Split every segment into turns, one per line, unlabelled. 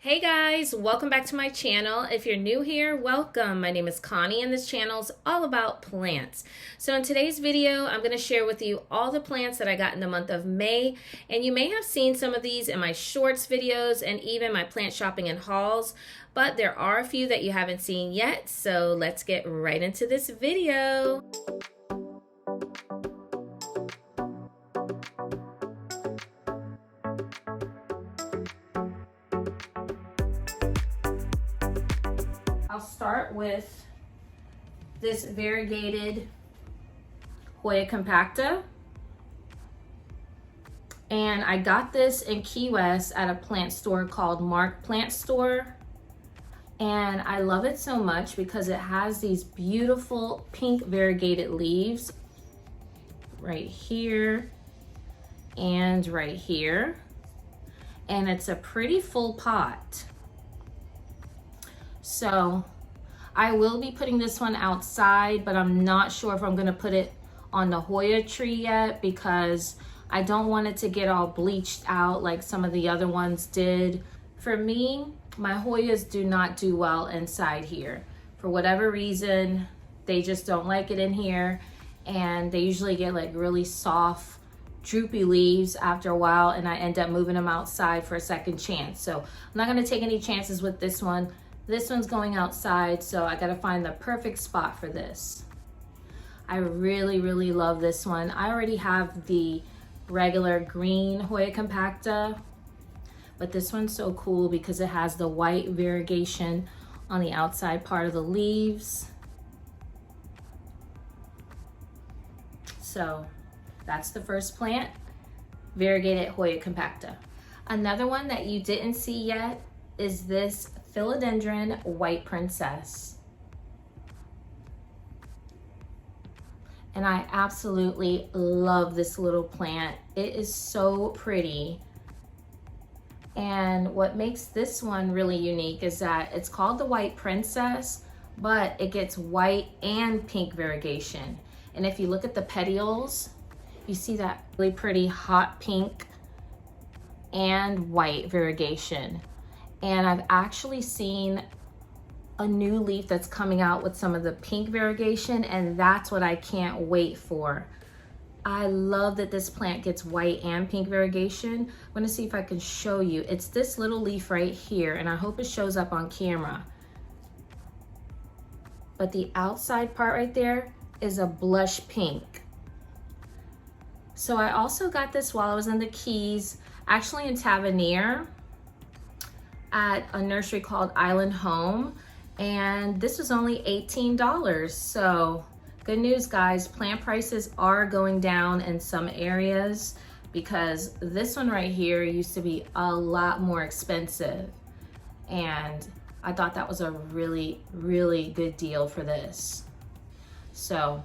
Hey guys, welcome back to my channel. If you're new here, welcome. My name is Connie and this channel is all about plants. So in today's video, I'm going to share with you all the plants that I got in the month of May. And you may have seen some of these in my shorts videos and even my plant shopping and hauls, but there are a few that you haven't seen yet. So let's get right into this video. I'll start with this variegated Hoya compacta, and I got this in Key West at a plant store called Mark Plant Store, and I love it so much because it has these beautiful pink variegated leaves right here and right here, and it's a pretty full pot. So I will be putting this one outside, but I'm not sure if I'm gonna put it on the Hoya tree yet because I don't want it to get all bleached out like some of the other ones did. For me, my Hoyas do not do well inside here. For whatever reason, they just don't like it in here, and they usually get like really soft, droopy leaves after a while, and I end up moving them outside for a second chance. So I'm not gonna take any chances with this one. This one's going outside, so I gotta find the perfect spot for this. I really love this one. I already have the regular green Hoya compacta, but this one's so cool because it has the white variegation on the outside part of the leaves. So that's the first plant, variegated Hoya compacta. Another one that you didn't see yet is this philodendron white princess. And I absolutely love this little plant. It is so pretty. And what makes this one really unique is that it's called the white princess, but it gets white and pink variegation. And if you look at the petioles, you see that really pretty hot pink and white variegation. And I've actually seen a new leaf that's coming out with some of the pink variegation, and that's what I can't wait for. I love that this plant gets white and pink variegation. I'm gonna see if I can show you. It's this little leaf right here, and I hope it shows up on camera. But the outside part right there is a blush pink. So I also got this while I was in the Keys, actually in Tavernier, at a nursery called Island Home, and this was only $18. So good news, guys, plant prices are going down in some areas because this one right here used to be a lot more expensive, and I thought that was a really good deal for this. So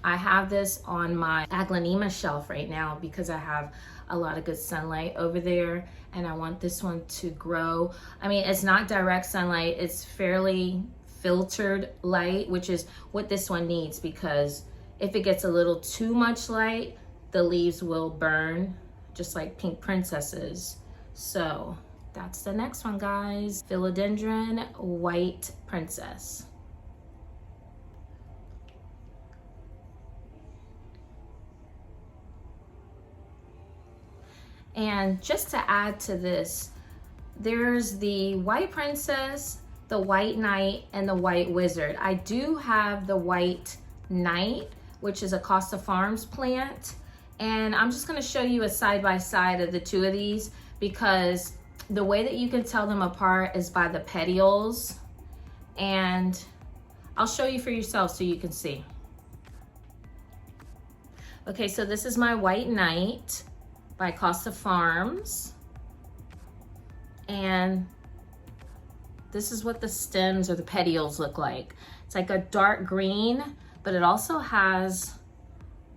I have this on my aglaonema shelf right now because I have a lot of good sunlight over there, and I want this one to grow. I mean, it's not direct sunlight, it's fairly filtered light, which is what this one needs, because if it gets a little too much light, the leaves will burn, just like pink princesses. So that's the next one, guys. Philodendron white princess. And just to add to this, there's the white princess, the white knight, and the white wizard. I do have the white knight, which is a Costa Farms plant. And I'm just gonna show you a side-by-side of the two of these because the way that you can tell them apart is by the petioles. And I'll show you for yourself so you can see. Okay, so this is my white knight by Costa Farms, and this is what the stems or the petioles look like. It's like a dark green, but it also has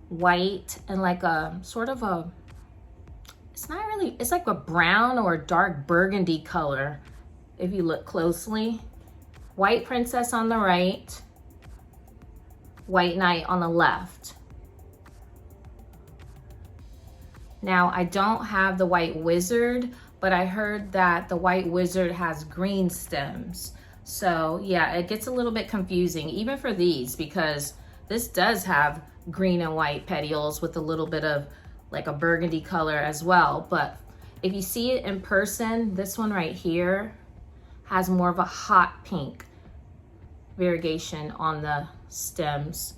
white and like a sort of a, it's not really, it's like a brown or a dark burgundy color if you look closely. White princess on the right, white knight on the left. Now, I don't have the white wizard, but I heard that the white wizard has green stems. So yeah, it gets a little bit confusing even for these, because this does have green and white petioles with a little bit of like a burgundy color as well. But if you see it in person, this one right here has more of a hot pink variegation on the stems.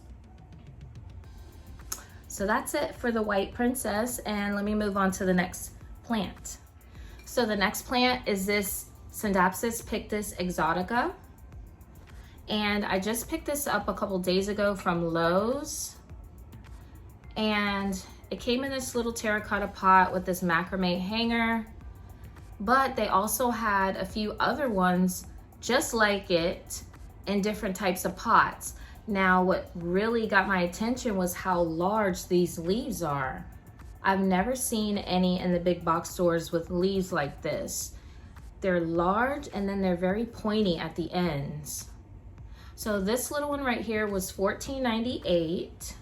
So that's it for the white princess, and let me move on to the next plant. So the next plant is this Scindapsus pictus exotica, and I just picked this up a couple days ago from Lowe's, and it came in this little terracotta pot with this macrame hanger, but they also had a few other ones just like it in different types of pots. Now, what really got my attention was how large these leaves are. I've never seen any in the big box stores with leaves like this. They're large and then they're very pointy at the ends. So this little one right here was $14.98.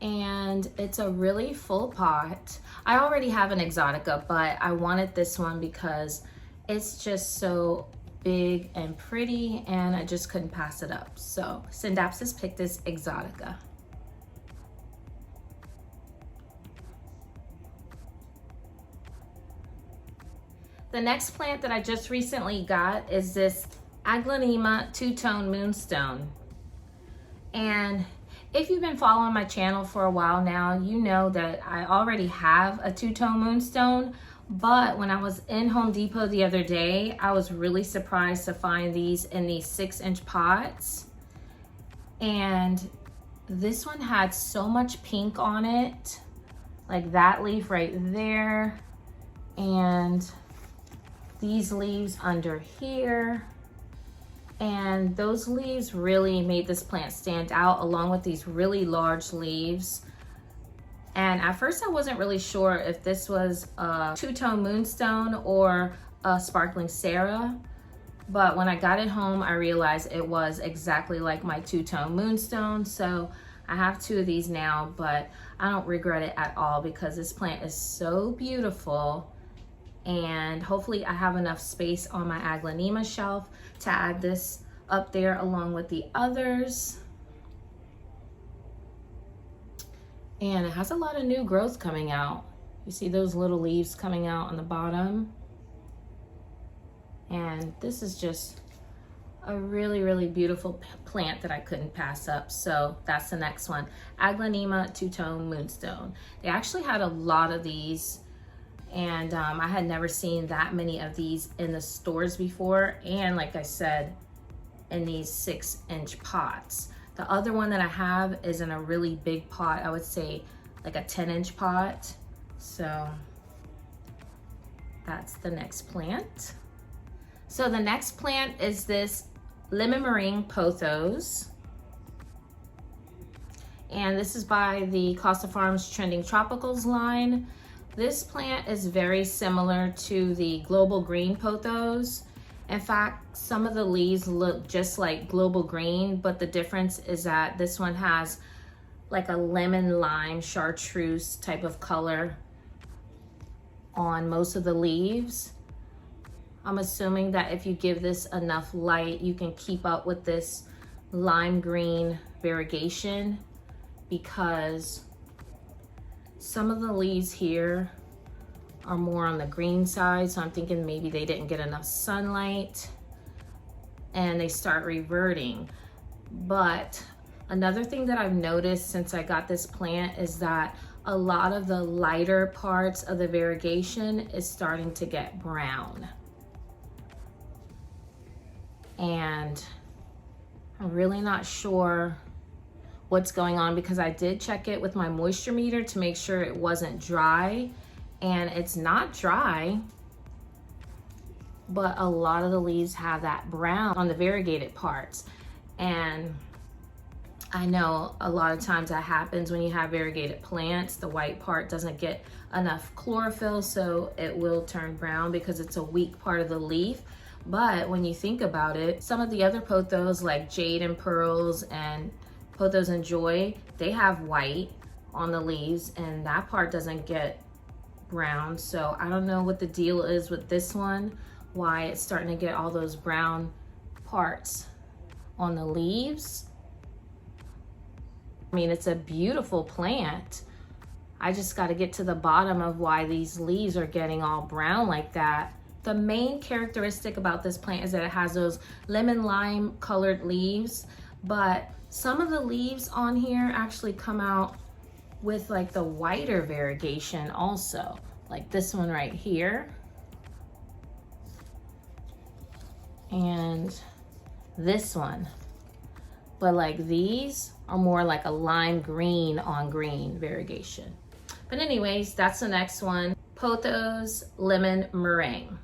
And it's a really full pot. I already have an exotica, but I wanted this one because it's just so big and pretty, and I just couldn't pass it up. So Scindapsus pictus exotica. The next plant that I just recently got is this Aglaonema two-tone moonstone. And if you've been following my channel for a while now, you know that I already have a two-tone moonstone, but when I was in Home Depot the other day, I was really surprised to find these in these 6-inch pots. And this one had so much pink on it, like that leaf right there, and these leaves under here. And those leaves really made this plant stand out, along with these really large leaves. And at first I wasn't really sure if this was a two-tone moonstone or a sparkling Sarah, but when I got it home, I realized it was exactly like my two-tone moonstone. So I have 2 of these now, but I don't regret it at all because this plant is so beautiful. And hopefully I have enough space on my Aglaonema shelf to add this up there along with the others. And it has a lot of new growth coming out. You see those little leaves coming out on the bottom. And this is just a really, really beautiful plant that I couldn't pass up. So that's the next one, Aglaonema two-tone moonstone. They actually had a lot of these, and I had never seen that many of these in the stores before. And like I said, in these 6-inch pots. The other one that I have is in a really big pot. I would say like a 10-inch pot. So that's the next plant. So the next plant is this Limonmarine pothos. And this is by the Costa Farms Trending Tropicals line. This plant is very similar to the Global Green pothos. In fact, some of the leaves look just like Global Green, but the difference is that this one has like a lemon lime chartreuse type of color on most of the leaves. I'm assuming that if you give this enough light, you can keep up with this lime green variegation, because some of the leaves here are more on the green side, so I'm thinking maybe they didn't get enough sunlight and they start reverting. But another thing that I've noticed since I got this plant is that a lot of the lighter parts of the variegation is starting to get brown. And I'm really not sure what's going on, because I did check it with my moisture meter to make sure it wasn't dry, and it's not dry, but a lot of the leaves have that brown on the variegated parts. And I know a lot of times that happens when you have variegated plants. The white part doesn't get enough chlorophyll, so it will turn brown because it's a weak part of the leaf. But when you think about it, some of the other pothos like Jade and Pearls and Pothos and Joy, they have white on the leaves, and that part doesn't get brown. So I don't know what the deal is with this one, why it's starting to get all those brown parts on the leaves. I mean, it's a beautiful plant. I just got to get to the bottom of why these leaves are getting all brown like that. The main characteristic about this plant is that it has those lemon lime colored leaves, but some of the leaves on here actually come out with like the whiter variegation also, like this one right here. And this one. But like these are more like a lime green on green variegation. But anyways, that's the next one. Pothos Lemon Meringue.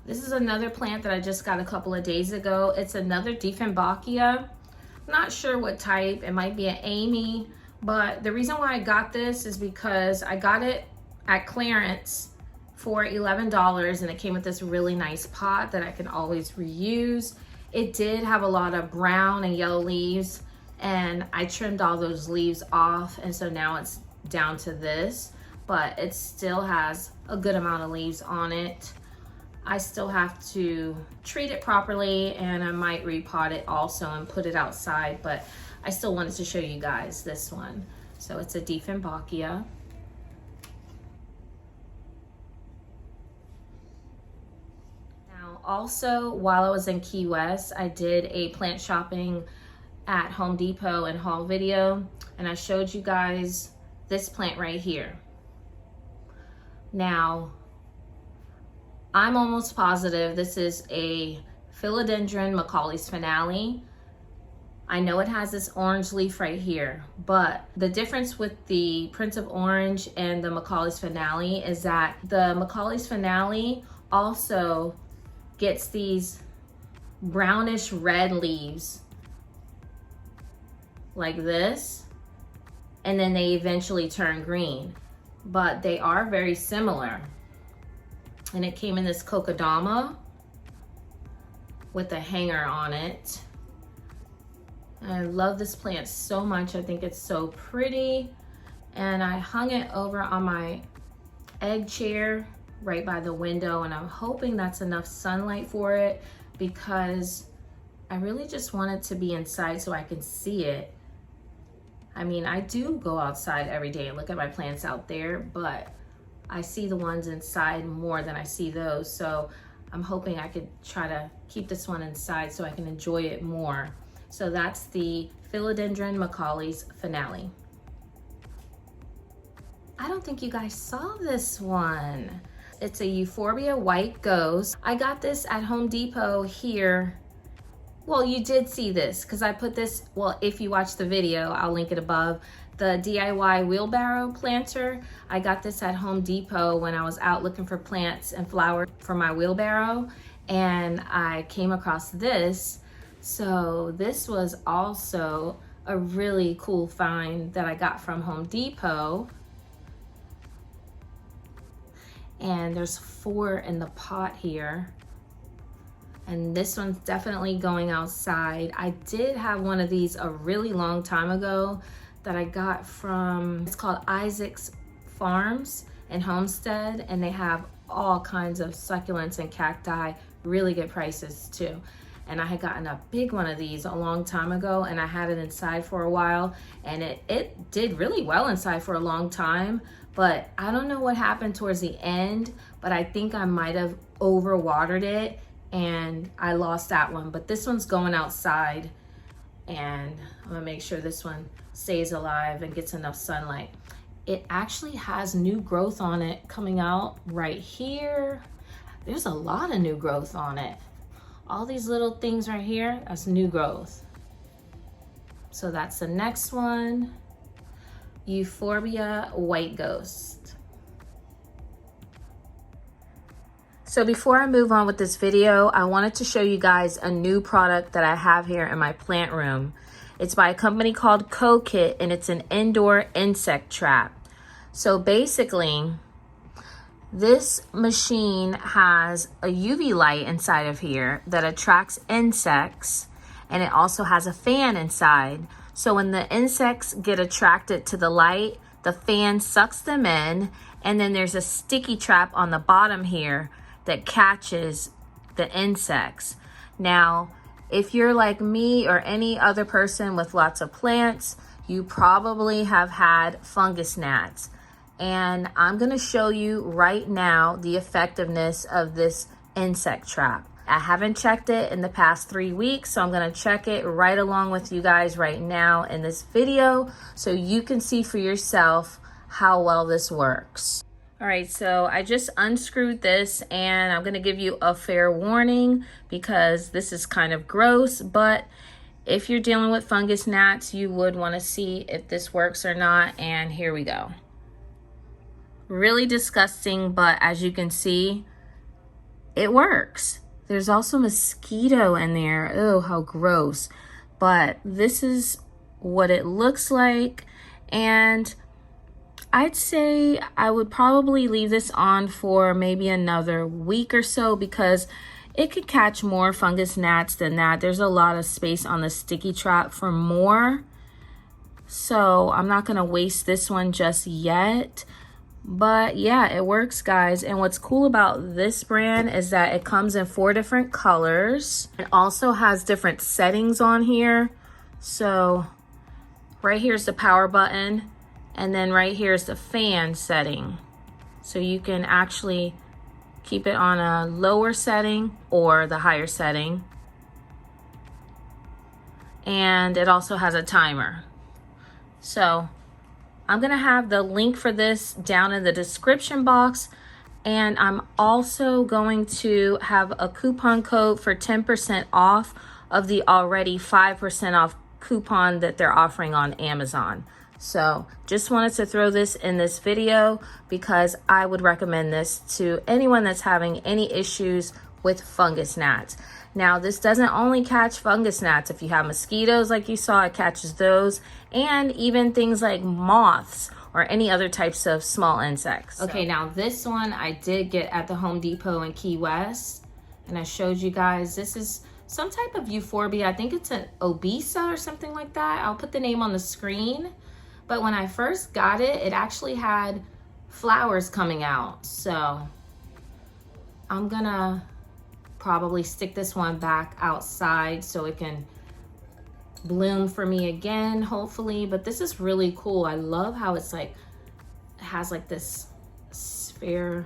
This is another plant that I just got a couple of days ago. It's another Dieffenbachia. I'm not sure what type. It might be an Amy. But the reason why I got this is because I got it at clearance for $11, and it came with this really nice pot that I can always reuse. It did have a lot of brown and yellow leaves, and I trimmed all those leaves off, and so now it's down to this, but it still has a good amount of leaves on it. I still have to treat it properly, and I might repot it also and put it outside, but I still wanted to show you guys this one. So it's a Dieffenbachia. Also, while I was in Key West, I did a plant shopping at Home Depot and haul video, and I showed you guys this plant right here. Now, I'm almost positive this is a Philodendron Macaulay's Finale. I know it has this orange leaf right here, but the difference with the Prince of Orange and the Macaulay's Finale is that the Macaulay's Finale also gets these brownish red leaves like this, and then they eventually turn green, but they are very similar. And it came in this kokedama with a hanger on it. And I love this plant so much. I think it's so pretty, and I hung it over on my egg chair right by the window, and I'm hoping that's enough sunlight for it, because I really just want it to be inside so I can see it. I mean, I do go outside every day and look at my plants out there, but I see the ones inside more than I see those. So I'm hoping I could try to keep this one inside so I can enjoy it more. So that's the Philodendron Macaulay's Finale. I don't think you guys saw this one. It's a Euphorbia White Ghost. I got this at Home Depot here. Well, you did see this because I put this, well, if you watch the video, I'll link it above. The DIY wheelbarrow planter. I got this at Home Depot when I was out looking for plants and flowers for my wheelbarrow, and I came across this. So this was also a really cool find that I got from Home Depot. And there's 4 in the pot here. And this one's definitely going outside. I did have one of these a really long time ago that I got from, it's called Isaac's Farms and Homestead, and they have all kinds of succulents and cacti, really good prices too. And I had gotten a big one of these a long time ago, and I had it inside for a while, and it did really well inside for a long time. But I don't know what happened towards the end, but I think I might have overwatered it and I lost that one. But this one's going outside, and I'm gonna make sure this one stays alive and gets enough sunlight. It actually has new growth on it coming out right here. There's a lot of new growth on it. All these little things right here, that's new growth. So that's the next one. Euphorbia White Ghost. So before I move on with this video, I wanted to show you guys a new product that I have here in my plant room. It's by a company called Cokit, and it's an indoor insect trap. So basically, this machine has a UV light inside of here that attracts insects, and it also has a fan inside. So when the insects get attracted to the light, the fan sucks them in, and then there's a sticky trap on the bottom here that catches the insects. Now, if you're like me or any other person with lots of plants, you probably have had fungus gnats. And I'm gonna show you right now the effectiveness of this insect trap. I haven't checked it in the past 3 weeks, so I'm gonna check it right along with you guys right now in this video so you can see for yourself how well this works. All right, so I just unscrewed this, and I'm gonna give you a fair warning because this is kind of gross, but if you're dealing with fungus gnats, you would wanna see if this works or not, and here we go. Really disgusting, but as you can see, it works. There's also mosquito in there. Oh, how gross. But this is what it looks like. And I'd say I would probably leave this on for maybe another week or so because it could catch more fungus gnats than that. There's a lot of space on the sticky trap for more. So I'm not gonna waste this one just yet. But yeah, it works, guys. And what's cool about this brand is that it comes in 4 different colors. It also has different settings on here. So right here's the power button, and then right here's the fan setting. So you can actually keep it on a lower setting or the higher setting. And it also has a timer. So I'm gonna have the link for this down in the description box, and I'm also going to have a coupon code for 10% off of the already 5% off coupon that they're offering on Amazon. So just wanted to throw this in this video because I would recommend this to anyone that's having any issues with fungus gnats. Now, this doesn't only catch fungus gnats. If you have mosquitoes like you saw, it catches those, and even things like moths or any other types of small insects. Okay, now this one I did get at the Home Depot in Key West, and I showed you guys. This is some type of euphorbia. I think it's an obesa or something like that. I'll put the name on the screen. But when I first got it, it actually had flowers coming out. So I'm gonna probably stick this one back outside so it can bloom for me again, hopefully. But this is really cool. I love how it's like, it has like this sphere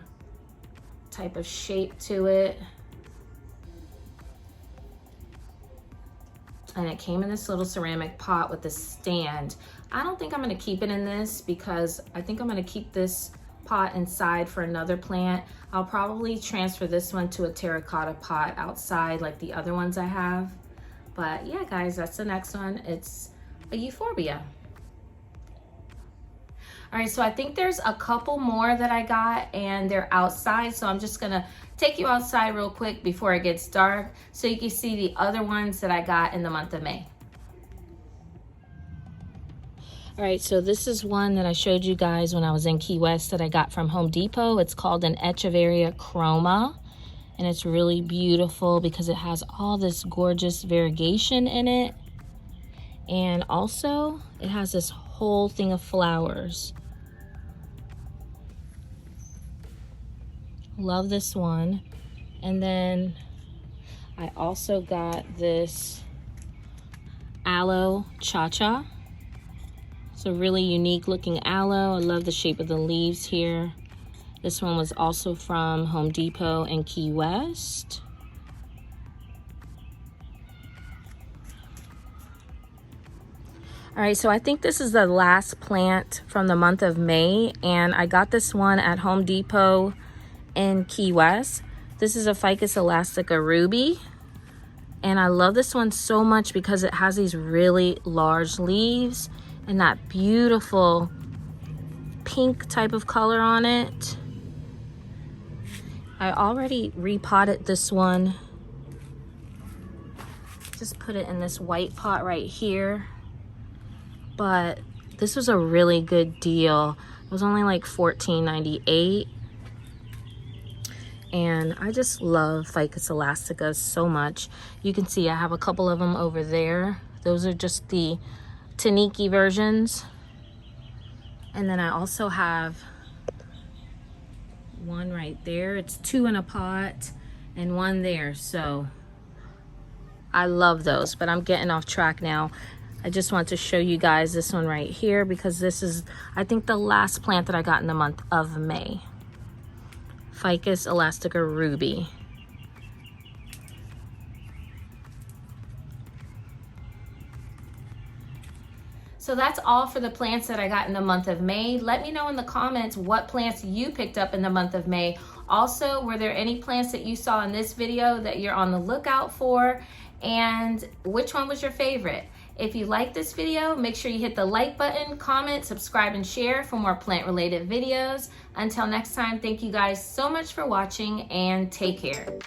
type of shape to it. And it came in this little ceramic pot with a stand. I don't think I'm gonna keep it in this because I think I'm gonna keep this pot inside for another plant. I'll probably transfer this one to a terracotta pot outside like the other ones I have. But yeah, guys, that's the next one. It's a euphorbia. All right, so I think there's a couple more that I got and they're outside. So I'm just gonna take you outside real quick before it gets dark so you can see the other ones that I got in the month of May. All right, so this is one that I showed you guys when I was in Key West that I got from Home Depot. It's called an Echeveria chroma, and it's really beautiful because it has all this gorgeous variegation in it. And also, it has this whole thing of flowers. Love this one. And then I also got this aloe cha-cha. It's a really unique looking aloe. I love the shape of the leaves here. This one was also from Home Depot in Key West. All right, so I think this is the last plant from the month of May, and I got this one at Home Depot in Key West. This is a Ficus elastica ruby, and I love this one so much because it has these really large leaves and that beautiful pink type of color on it. I already repotted this one. Just put it in this white pot right here. But this was a really good deal. It was only like $14.98. And I just love Ficus elastica so much. You can see I have a couple of them over there. Those are just the Taniki versions. And then I also have one right there. It's 2 in a pot and 1 there. So I love those, but I'm getting off track now. I just want to show you guys this one right here because this is, I think, the last plant that I got in the month of May. Ficus elastica ruby. So that's all for the plants that I got in the month of May. Let me know in the comments what plants you picked up in the month of May. Also, were there any plants that you saw in this video that you're on the lookout for? And which one was your favorite? If you like this video, make sure you hit the like button, comment, subscribe, and share for more plant-related videos. Until next time, thank you guys so much for watching and take care.